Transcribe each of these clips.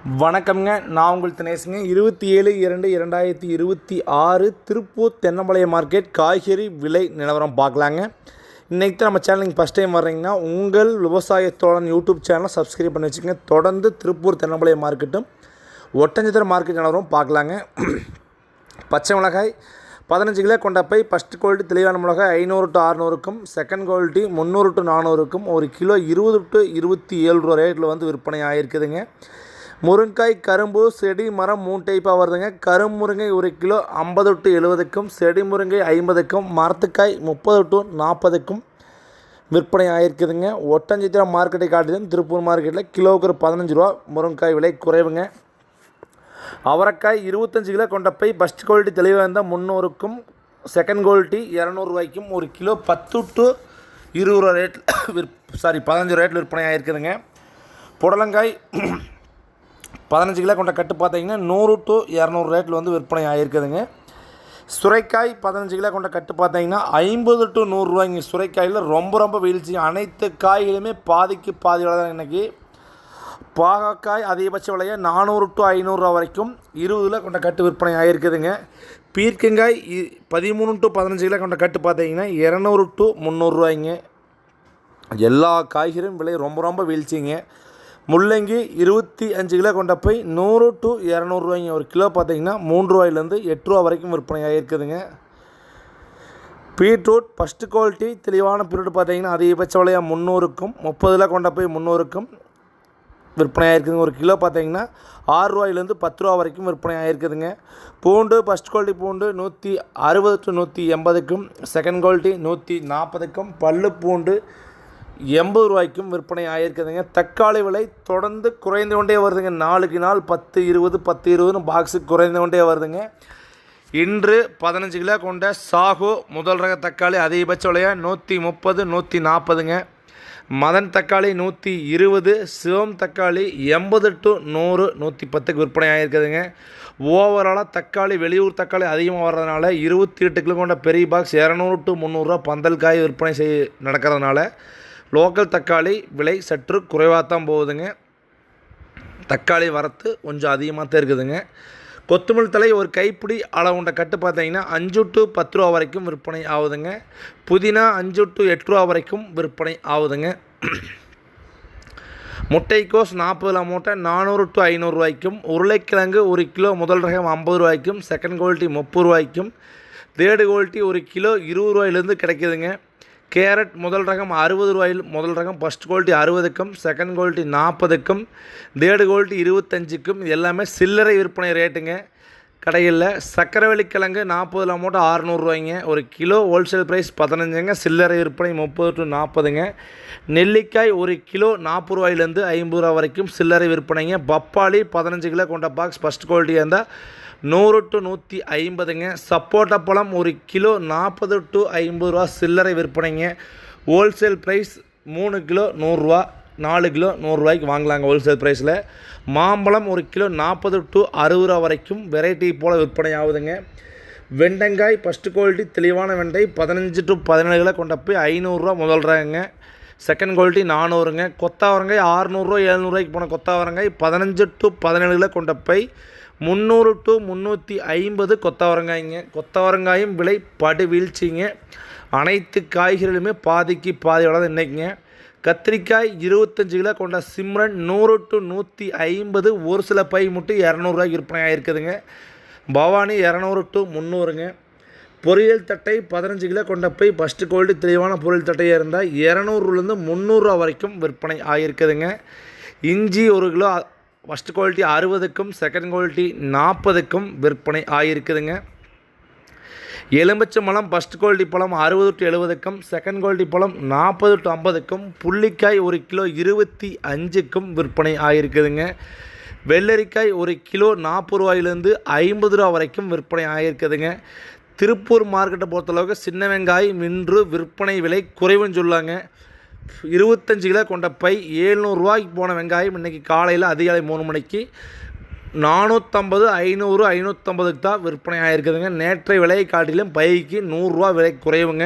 வணக்கம்ங்க. நான் உங்கள் தினேஷுங்க. 27/2/2026 திருப்பூர் தென்னம்பாளையம் மார்க்கெட் காய்கறி விலை நிலவரம் பார்க்கலாங்க. இன்றைக்கி தான் நம்ம சேனலுக்கு ஃபஸ்ட் டைம் வர்றீங்கன்னா உங்கள் விவசாயத்தோழன் யூடியூப் சேனலை சப்ஸ்கிரைப் பண்ணி வச்சுக்கோங்க. தொடர்ந்து திருப்பூர் தென்னம்பாளையம் மார்க்கெட்டும் ஒட்டஞ்சத்திர மார்க்கெட் நிலவரம் பார்க்கலாங்க. பச்சை மிளகாய் 15 கிலோ கொண்ட பை ஃபஸ்ட் குவாலிட்டி தெளிவான மிளகாய் 500 to 600க்கும், செகண்ட் குவாலிட்டி 300 to 400க்கும், ஒரு கிலோ 20 to 27 ரூபா ரேட்டில் வந்து விற்பனை ஆகிருக்குதுங்க. முருங்காய் கரும்பு செடி மரம் 3 டைப்பாக வருதுங்க. கரும்புருங்கை ஒரு கிலோ 50 to 70க்கும், செடி முருங்கை 50க்கும், மரத்துக்காய் 30 to 40க்கும் விற்பனை ஆகிருக்குதுங்க. ஒட்டஞ்சத்திரம் மார்க்கெட்டை காட்டிலும் திருப்பூர் மார்க்கெட்டில் கிலோவுக்கு 15 ரூபா முருங்காய் விலை குறைவுங்க. அவரைக்காய் 25 கிலோ கொண்ட பை ஃபஸ்ட் குவாலிட்டி தெளிவாக இருந்தால் 300க்கும், செகண்ட் குவாலிட்டி 200 ரூபாய்க்கும், ஒரு கிலோ 10 to 20 ரூபா ரேட்டில் 15 ரேட்டில் விற்பனை ஆகிருக்குதுங்க. புடலங்காய் 15 கிலோ கொண்ட கட்டு பார்த்தீங்கன்னா 100 to 200 ரேட்டில் வந்து விற்பனை ஆகிருக்குதுங்க. சுரைக்காய் 15 கிலோ கொண்ட கட்டு பார்த்தீங்கன்னா 50 to 100 ரூபாய்ங்க. சுரைக்காயில் ரொம்ப வீழ்ச்சி. அனைத்து காய்களுமே பாதிக்கு பாதி விலை தான் இன்றைக்கி. பாகக்காய் அதிகபட்ச விலையை 400 to 500 ரூபா வரைக்கும் 20 கிலோ கொண்ட கட்டு விற்பனை ஆகிருக்குதுங்க. பீர்க்கங்காய் 13 to 15 கிலோ கொண்ட கட்டு பார்த்தீங்கன்னா 200 to 300 ரூபாய்ங்க. எல்லா காய்கறியும் விலை ரொம்ப வீழ்ச்சிங்க. முள்ளங்கி 25 கிலோ கொண்ட போய் 100 to 200 ரூபாய்ங்க. ஒரு கிலோ பார்த்தீங்கன்னா 3 ரூபாயிலேருந்து 8 ரூபா வரைக்கும் விற்பனை ஆகிருக்குதுங்க. பீட்ரூட் ஃபஸ்ட்டு குவாலிட்டி தெளிவான பீட்ரூட் பார்த்தீங்கன்னா அதிகபட்ச விலையாக 300க்கும், 30 கிலோ கொண்ட போய் 300க்கும் விற்பனை ஆகிருக்குதுங்க. ஒரு கிலோ பார்த்தீங்கன்னா 6 ரூபாயிலேருந்து 10 ரூபா வரைக்கும் விற்பனை ஆகிருக்குதுங்க. பூண்டு ஃபஸ்ட் குவாலிட்டி பூண்டு 160 to 180க்கும், செகண்ட் குவாலிட்டி 140க்கும், பல்லு பூண்டு 80 ரூபாய்க்கும் விற்பனை ஆகிருக்குதுங்க. தக்காளி விலை தொடர்ந்து குறைந்து கொண்டே வருதுங்க. நாளுக்கு நாள் 10, 20, 10, 20ன்னு பாக்ஸுக்கு குறைந்து கொண்டே வருதுங்க. இன்று 15 கிலோ கொண்ட சாகு முதல் ரக தக்காளி அதிகபட்ச விலையாக 130, 140ங்க. மதன் தக்காளி 120, சிவம் தக்காளி 80 to 100, 110க்கு விற்பனை ஆகிருக்குதுங்க. ஓவராலாக தக்காளி வெளியூர் தக்காளி அதிகமாக வர்றதுனால 28 கிலோ கொண்ட பெரிய பாக்ஸ் 200 to 300 ரூபா பந்தல் காய் விற்பனை நடக்கிறதுனால லோக்கல் தக்காளி விலை சற்று குறைவாக தான் போகுதுங்க. தக்காளி வரத்து கொஞ்சம் அதிகமாக தான் இருக்குதுங்க. கொத்தமல்லி தழை ஒரு கைப்பிடி அளவுண்ட கட்டு பார்த்தீங்கன்னா 5 to 10 ரூபா வரைக்கும் விற்பனை ஆகுதுங்க. புதினா 5 to 8 ரூபா வரைக்கும் விற்பனை ஆகுதுங்க. முட்டைக்கோஸ் 40 மூட்டை 400 to 500 ரூபாய்க்கும், உருளைக்கிழங்கு ஒரு கிலோ முதல் ரகம் 50 ரூபாய்க்கும், செகண்ட் குவாலிட்டி 30 ரூபாய்க்கும், தேர்டு குவாலிட்டி ஒரு கிலோ 20 ரூபாயிலேருந்து கிடைக்குதுங்க. கேரட் முதல் ரகம் 60 ரூபாயில் முதல் ரகம் ஃபஸ்ட் குவாலிட்டி 60க்கும், செகண்ட் குவாலிட்டி 40க்கும், தேர்டு குவாலிட்டி 25க்கும் எல்லாமே சில்லறை விற்பனை ரேட்டுங்க கடையில். சக்கரவள்ளி கிழங்கு 40 மூட்டை 600 ரூபாய்ங்க. ஒரு கிலோ ஹோல்சேல் ப்ரைஸ் 15ங்க. சில்லறை விற்பனை 30 to 40ங்க. நெல்லிக்காய் ஒரு கிலோ 40 ரூபாயிலேருந்து 50 ரூபா வரைக்கும் சில்லறை விற்பனைங்க. பப்பாளி 15 கிலோ கொண்ட பாக்ஸ் ஃபஸ்ட் குவாலிட்டியாக இருந்தால் 100 to 150ங்க. சப்போட்டா பழம் ஒரு கிலோ 40 to 50 ரூபா சில்லறை விற்பனைங்க. ஹோல்சேல் ப்ரைஸ் 3 கிலோ 100 ரூபா, 4 கிலோ 100 ரூபாய்க்கு வாங்கலாங்க ஹோல்சேல் ப்ரைஸில். மாம்பழம் ஒரு கிலோ 40 to 60 ரூபா வரைக்கும் வெரைட்டி போல் விற்பனை ஆகுதுங்க. வெண்டைக்காய் ஃபஸ்ட்டு குவாலிட்டி தெளிவான வெண்டை 15 to 17 கிலோ கொண்ட போய் 500 ரூபா முதல் ரகங்க. Second quality 400ங்க. கொத்தாவரங்காய் 600 ரூபா 700 ரூபாய்க்கு போன கொத்தாவரங்காய் 15 to 17 கிலோ கொண்ட பை 300 to 350 கொத்தவரங்காய்ங்க. கொத்தவரங்காயும் விலை படு வீழ்ச்சிங்க. அனைத்து காய்கறிகளுமே பாதிக்கு பாதி விலை தான் இன்றைக்குங்க. கத்திரிக்காய் 25 கிலோ கொண்ட சிம்ரன் 100 to 150, ஒரு சில பை மட்டும் 200 ரூபாய்க்கு விற்பனை ஆகிருக்குதுங்க. பவானி 200 to 300ங்க. பொரியல் தட்டை 15 கிலோ கொண்ட பை ஃபஸ்ட்டு குவாலிட்டி தெளிவான பொரியல் தட்டையாக இருந்தால் 200லேருந்து 300 ரூபா வரைக்கும் விற்பனை ஆகிருக்குதுங்க. இஞ்சி ஒரு கிலோ ஃபஸ்ட் குவாலிட்டி 60க்கும், செகண்ட் குவாலிட்டி 40க்கும் விற்பனை ஆகிருக்குதுங்க. எலுமிச்சை பழம் ஃபஸ்ட் குவாலிட்டி பழம் 60 to 70க்கும், செகண்ட் குவாலிட்டி பழம் 40 to 50க்கும், புள்ளிக்காய் ஒரு கிலோ 25க்கும் விற்பனை ஆகிருக்குதுங்க. வெள்ளரிக்காய் ஒரு கிலோ 40 ரூபாயிலேருந்து 50 ரூபா வரைக்கும் விற்பனை ஆகிருக்குதுங்க. திருப்பூர் மார்க்கெட்டை பொறுத்தளவுக்கு சின்ன வெங்காயம் இன்று விற்பனை விலை குறைவுன்னு சொல்லாங்க. 25 கிலோ கொண்ட பை 700 ரூபாய்க்கு போன வெங்காயம் இன்றைக்கி காலையில் அதிகாலை 3 மணிக்கு 450, 500, 550க்கு தான் விற்பனை ஆகிருக்குதுங்க. நேற்றைய விலையை காட்டிலும் பைக்கு 100 ரூபா விலை குறைவுங்க.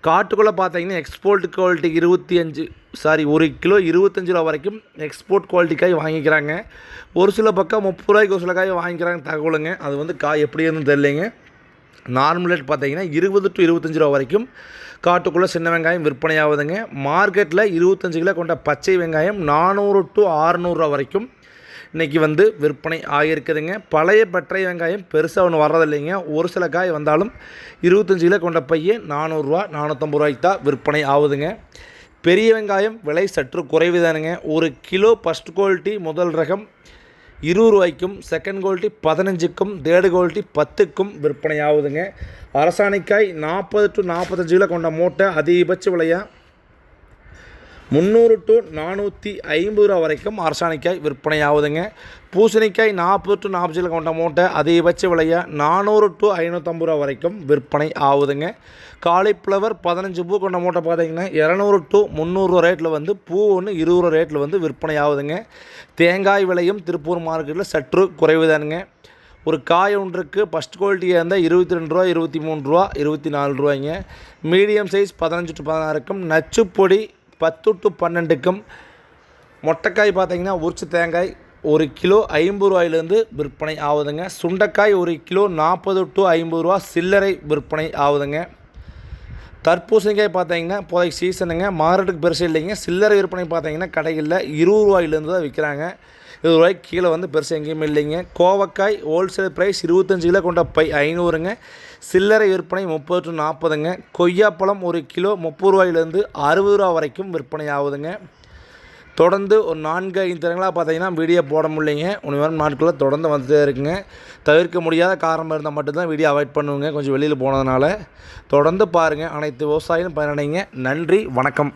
காட்டுக்குள்ளே பார்த்தீங்கன்னா எக்ஸ்போர்ட் குவாலிட்டி 1 கிலோ 25 ரூபா வரைக்கும் எக்ஸ்போர்ட் குவாலிட்டி காய் வாங்கிக்கிறாங்க. ஒரு சில பக்கம் 30 ரூபாய்க்கு ஒரு சில காய் வாங்கிக்கிறாங்க தகவலுங்க. அது வந்து காய் எப்படி இருந்துன்னு தெரியலைங்க. நார்மல் ரேட் பார்த்தீங்கன்னா 20 to 25 ரூபா வரைக்கும் காட்டுக்குள்ளே சின்ன வெங்காயம் விற்பனை ஆகுதுங்க. மார்க்கெட்டில் 25 கிலோ கொண்ட பச்சை வெங்காயம் 400 to 600 ரூபா வரைக்கும் இன்றைக்கி வந்து விற்பனை ஆகியிருக்குதுங்க. பழைய பட்டை வெங்காயம் பெருசாக ஒன்று வர்றதில்லைங்க. ஒரு சில காய் வந்தாலும் 25 கிலோ கொண்ட பையே 400 ரூபா 450 ரூபாய்க்கு தான் விற்பனை ஆகுதுங்க. பெரிய வெங்காயம் விலை சற்று குறைவு தானுங்க. 1 கிலோ ஃபஸ்ட் குவாலிட்டி முதல் ரகம் 20 ரூபாய்க்கும், செகண்ட் குவாலிட்டி 15க்கும், தேர்டு குவாலிட்டி 10க்கும் விற்பனை ஆகுதுங்க. அரசாணிக்காய் 40 to 45 கிலோ கொண்ட மூட்டை அதிகபட்ச விலையாக 300 to 450 ரூபா வரைக்கும் அரசாணிக்காய் விற்பனை ஆகுதுங்க. பூசணிக்காய் 40 to 40 கிலோ கொண்ட மூட்டை அதிகபட்ச விலையாக 400 to 550 ரூபா வரைக்கும் விற்பனை ஆகுதுங்க. காலிஃப்ளவர் 15 பூ கொண்ட மூட்டை பார்த்தீங்கன்னா 200 to 300 ரூபா ரேட்டில் வந்து பூ ஒன்று 20 ரூபா ரேட்டில் வந்து விற்பனை ஆகுதுங்க. தேங்காய் விலையும் திருப்பூர் மார்க்கெட்டில் சற்று குறைவு தானுங்க. ஒரு காய் ஒன்றுக்கு ஃபஸ்ட் குவாலிட்டியாக இருந்தால் 22 ரூபா 23 ரூபா 24 ரூபாய்ங்க. மீடியம் சைஸ் 15 to 16க்கும், நச்சுப்பொடி 10 to 12க்கும், மொட்டைக்காய் பார்த்தீங்கன்னா உரிச்ச தேங்காய் 1 கிலோ 50 ரூபாயிலேருந்து விற்பனை ஆகுதுங்க. சுண்டைக்காய் 1 கிலோ 40 to 50 ரூபா சில்லறை விற்பனை ஆகுதுங்க. தர்பூசணிக்காய் பார்த்தீங்கன்னா இப்போதைக்கு சீசனுங்க, மார்க்கெட்டுக்கு பெருசு இல்லைங்க. சில்லறை விற்பனை பார்த்தீங்கன்னா கடைகளில் 20 ரூபாயிலேருந்து தான் விற்கிறாங்க. 20 ரூபாய்க்கு கீழே வந்து பெருசு எங்கேயுமே இல்லைங்க. கோவக்காய் ஹோல்சேல் ப்ரைஸ் 25 கிலோ கொண்ட பை 500ங்க. சில்லறை விற்பனை 30 to 40ங்க. கொய்யாப்பழம் 1 கிலோ 30 ரூபாயிலேருந்து 60 ரூபா வரைக்கும் விற்பனை ஆகுதுங்க. தொடர்ந்து ஒரு 4-5 தினங்களாக பார்த்தீங்கன்னா வீடியோ போட முடியலைங்க. 1 வாரம் நாட்களில் தொடர்ந்து வந்துட்டே இருக்குங்க. தவிர்க்க முடியாத காரணம் இருந்தால் மட்டும்தான் வீடியோ அவாய்ட் பண்ணுவோங்க, கொஞ்சம் வெளியில் போனதுனால. தொடர்ந்து பாருங்கள். அனைத்து விவசாயிகளும் பயனடைங்க. நன்றி, வணக்கம்.